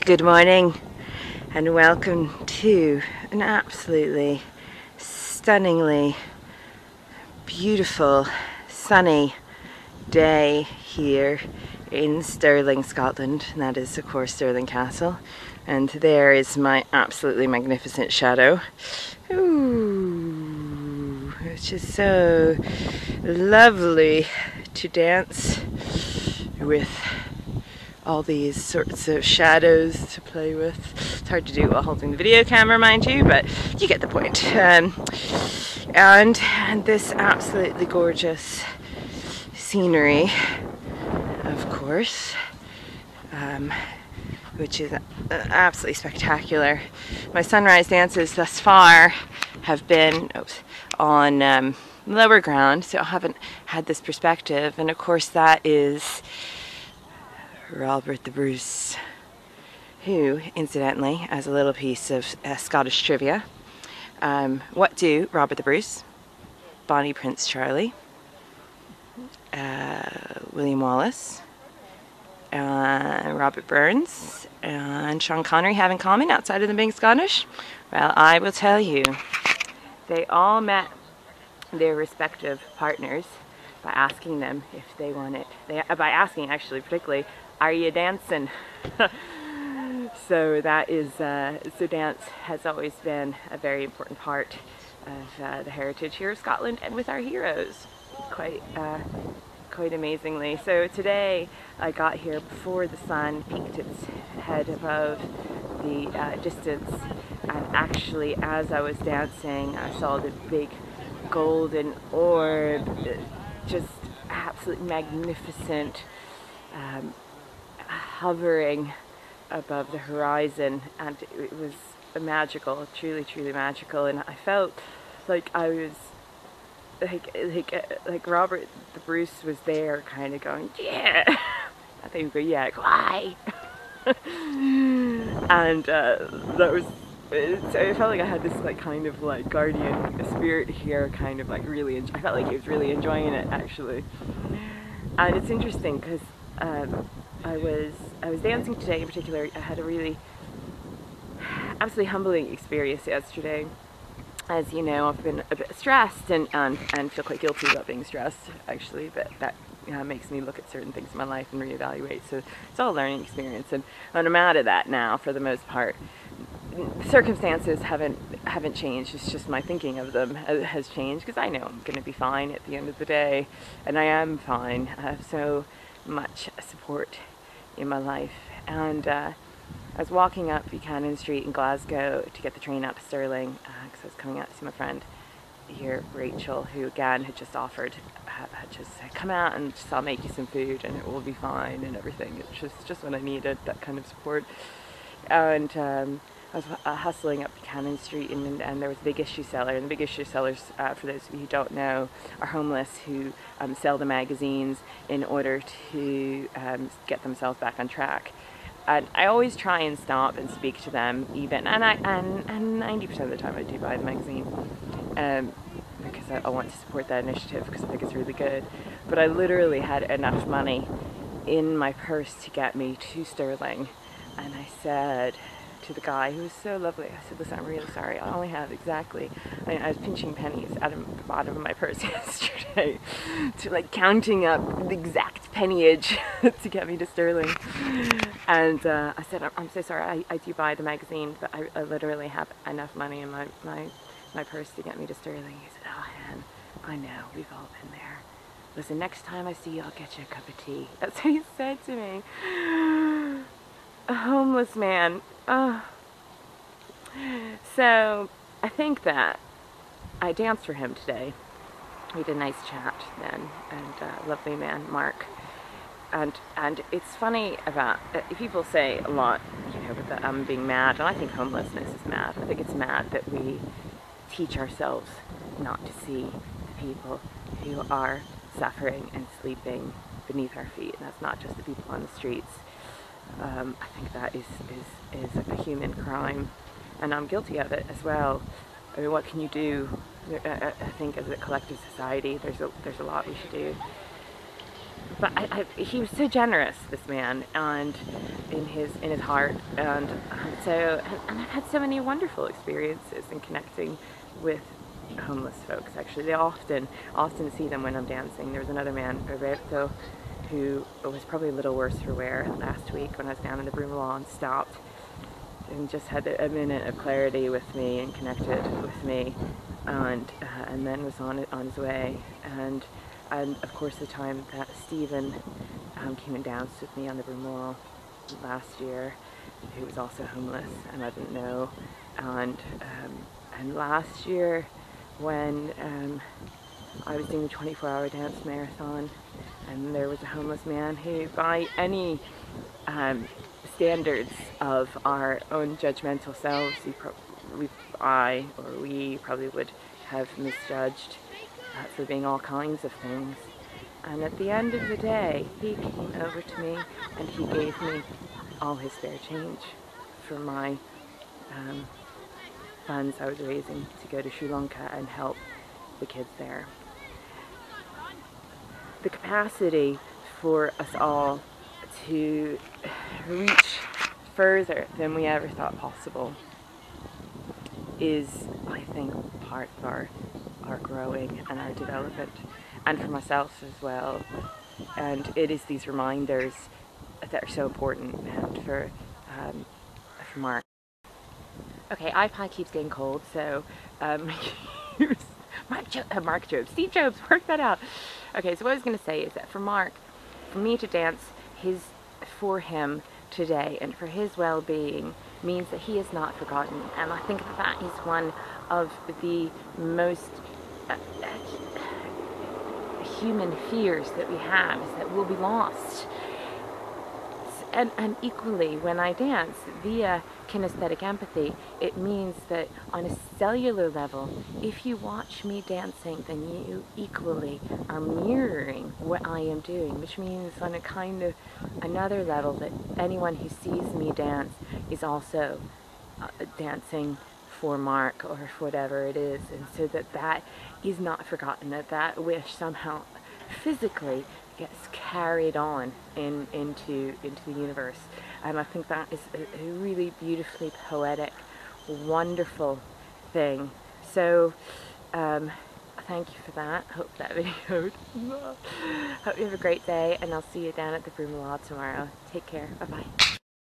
Good morning and welcome to an absolutely stunningly beautiful sunny day here in Stirling, Scotland, and that is of course Stirling Castle, and there is my absolutely magnificent shadow. Ooh, it's just so lovely to dance with all these sorts of shadows to play with. It's hard to do while holding the video camera, mind you, but you get the point. And this absolutely gorgeous scenery, of course, which is absolutely spectacular. My sunrise dances thus far have been on lower ground, so I haven't had this perspective, and of course that is Robert the Bruce, who, incidentally, as a little piece of Scottish trivia, what do Robert the Bruce, Bonnie Prince Charlie, William Wallace, Robert Burns, and Sean Connery have in common outside of them being Scottish? Well, I will tell you, they all met their respective partners by asking them if they wanted, by asking actually particularly, are you dancing? So that is, so dance has always been a very important part of the heritage here of Scotland and with our heroes, quite amazingly. So today I got here before the sun peeked its head above the distance, and actually as I was dancing I saw the big golden orb, just absolutely magnificent, hovering above the horizon, and it was magical, truly magical. And I felt like I was like Robert the Bruce was there, kind of going, yeah. I think, yeah, why? And that was. So I felt like I had this like kind of like guardian spirit here, kind of like really. I felt like he was really enjoying it actually. And it's interesting because I was dancing today in particular. I had a really absolutely humbling experience yesterday. As you know, I've been a bit stressed and feel quite guilty about being stressed actually, but that makes me look at certain things in my life and reevaluate. So it's all a learning experience, and I'm out of that now for the most part. Circumstances haven't changed. It's just my thinking of them has changed, because I know I'm going to be fine at the end of the day, and I am fine. I have so much support in my life. And I was walking up Buchanan Street in Glasgow to get the train out to Stirling, because I was coming out to see my friend here, Rachel, who again had just offered, just said, come out and just, I'll make you some food and it will be fine and everything. It's just what I needed, that kind of support. And I was hustling up Buchanan Street, and there was a big issue seller, and the big issue sellers, for those of you who don't know, are homeless who sell the magazines in order to get themselves back on track. And I always try and stop and speak to them, even, and 90% of the time I do buy the magazine, because I want to support that initiative, because I think it's really good. But I literally had enough money in my purse to get me to Stirling, and I said to the guy, who was so lovely, I said, listen, I'm really sorry, I only have exactly, I was pinching pennies out of the bottom of my purse yesterday, to like counting up the exact pennyage to get me to Stirling. And I said, I'm so sorry, I do buy the magazine, but I literally have enough money in my purse to get me to Stirling. He said, oh Anne, I know, we've all been there. Listen, next time I see you, I'll get you a cup of tea. That's what he said to me. A homeless man. Oh. So I think that I danced for him today. We had a nice chat then, and lovely man, Mark. And it's funny about, people say a lot, you know, that I'm being mad, and I think homelessness is mad. I think it's mad that we teach ourselves not to see the people who are suffering and sleeping beneath our feet, and that's not just the people on the streets. I think that is a human crime, and I'm guilty of it as well. I mean, what can you do? I think as a collective society, there's a lot we should do. but he was so generous, this man, and in his heart, and and I've had so many wonderful experiences in connecting with homeless folks. Actually, they often see them when I'm dancing. There was another man, Roberto, who was probably a little worse for wear last week when I was down in the Brumalot, and stopped and just had a minute of clarity with me and connected with me, and then was on his way. And of course the time that Stephen came and danced with me on the Brumalot last year, who was also homeless and I didn't know, and last year when I was doing the 24-hour dance marathon, and there was a homeless man who, by any standards of our own judgmental selves, we probably would have misjudged for being all kinds of things. And at the end of the day, he came over to me and he gave me all his spare change for my funds I was raising to go to Sri Lanka and help the kids there. The capacity for us all to reach further than we ever thought possible is, I think, part of our growing and our development, and for myself as well. And it is these reminders that are so important, and for Mark. Okay, iPod keeps getting cold, so Steve Jobs, work that out. Okay, so what I was going to say is that for Mark, for me to dance for him today and for his well-being means that he is not forgotten, and I think that is one of the most human fears that we have, is that we'll be lost. And equally, when I dance via kinesthetic empathy, it means that on a cellular level, if you watch me dancing, then you equally are mirroring what I am doing, which means on a kind of another level that anyone who sees me dance is also dancing for Mark or for whatever it is, and so that is not forgotten, that wish somehow physically gets carried on into the universe. And I think that is a really beautifully poetic, wonderful thing. So thank you for that. Hope that video hope you have a great day, and I'll see you down at the Brumalot tomorrow. Take care. Bye bye.